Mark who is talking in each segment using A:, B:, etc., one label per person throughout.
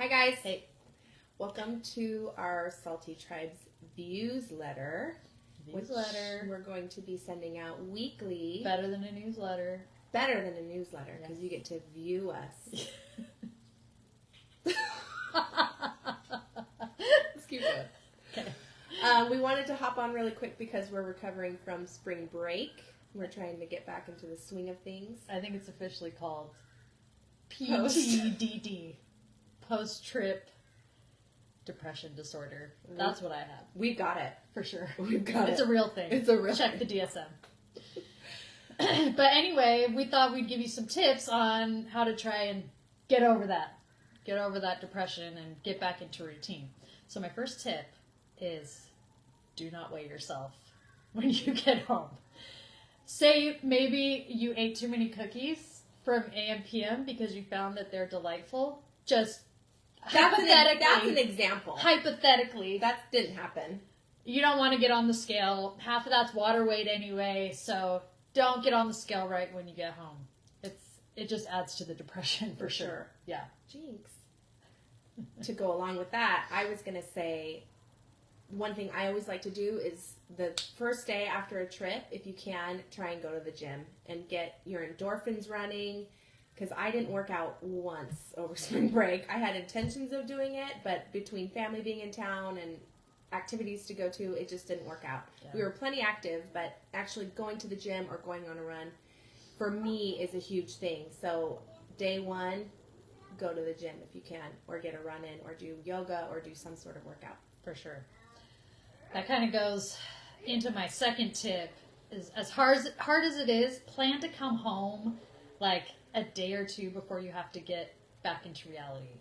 A: Hi guys.
B: Hey.
A: Welcome to our Salty Tribes Viewsletter.
B: Newsletter.
A: We're going to be sending out weekly.
B: Better than a newsletter.
A: Better than a newsletter because you get to view us. Let's keep going.
B: Okay.
A: We wanted to hop on really quick because we're recovering from spring break. We're trying to get back into the swing of things.
B: I think it's officially called PTDD. Post-trip depression disorder. That's what I have.
A: We've got it.
B: For sure.
A: We've got it.
B: It's a real thing.
A: It's a real
B: Check
A: thing.
B: the DSM. But anyway, we thought we'd give you some tips on how to try and get over that. Get over that depression and get back into routine. So my first tip is do not weigh yourself when you get home. Say maybe you ate too many cookies from AM PM because you found that they're delightful. Just hypothetically.
A: That's an example.
B: Hypothetically.
A: That didn't happen.
B: You don't want to get on the scale. Half of that's water weight anyway, so don't get on the scale right when you get home. It just adds to the depression for sure. Yeah.
A: Jinx. To go along with that, I was going to say one thing I always like to do is the first day after a trip, if you can, try and go to the gym and get your endorphins running. Because I didn't work out once over spring break. I had intentions of doing it, but between family being in town and activities to go to, it just didn't work out. Yeah. We were plenty active, but actually going to the gym or going on a run, for me, is a huge thing. So day one, go to the gym if you can, or get a run in, or do yoga, or do some sort of workout.
B: For sure. That kind of goes into my second tip. Is as hard as it is, plan to come home like a day or two before you have to get back into reality.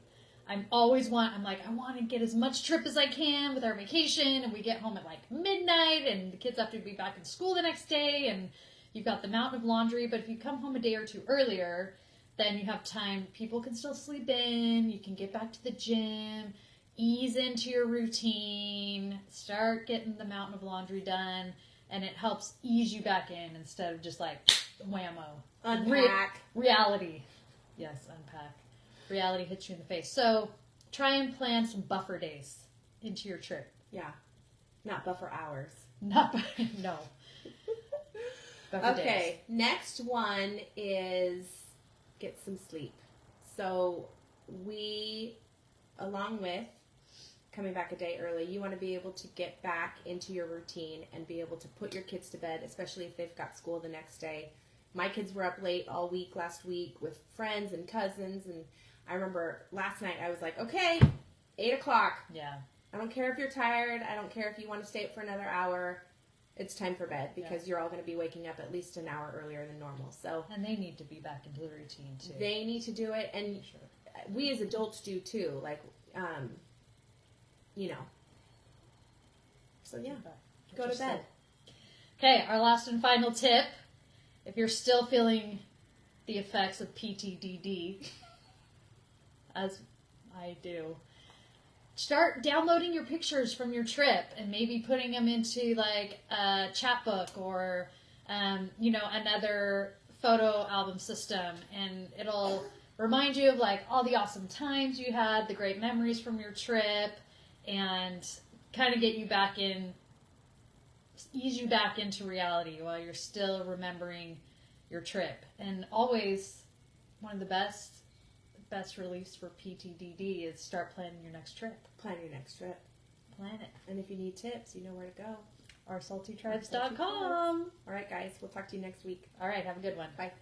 B: I want to get as much trip as I can with our vacation, and we get home at like midnight, and the kids have to be back in school the next day, and you've got the mountain of laundry. But if you come home a day or two earlier, then you have time. People can still sleep in. You can get back to the gym, ease into your routine, start getting the mountain of laundry done, and it helps ease you back in instead of just like whammo.
A: Unpack.
B: Reality. Yes, unpack. Reality hits you in the face. So try and plan some buffer days into your trip.
A: Yeah. Not buffer hours.
B: No. Buffer
A: Okay.
B: days.
A: Next one is get some sleep. So we, along with coming back a day early, you want to be able to get back into your routine and be able to put your kids to bed, especially if they've got school the next day. My kids were up late all week last week with friends and cousins, and I remember last night I was like, okay, 8 o'clock.
B: Yeah.
A: I don't care if you're tired. I don't care if you want to stay up for another hour. It's time for bed because you're all going to be waking up at least an hour earlier than normal. So,
B: and they need to be back into the routine too.
A: They need to do it, and we as adults do too. Like, you know. So yeah, go to bed.
B: Okay, our last and final tip. If you're still feeling the effects of PTDD, as I do, start downloading your pictures from your trip and maybe putting them into like a chapbook or, another photo album system, and it'll remind you of like all the awesome times you had, the great memories from your trip, and kind of get you back in. Ease you back into reality while you're still remembering your trip. And always, one of the best reliefs for PTDD is start planning your next trip.
A: Plan your next trip.
B: Plan it.
A: And if you need tips, you know where to go.
B: OurSaltyTribes.com.
A: All right, guys. We'll talk to you next week.
B: All right. Have a good one.
A: Bye.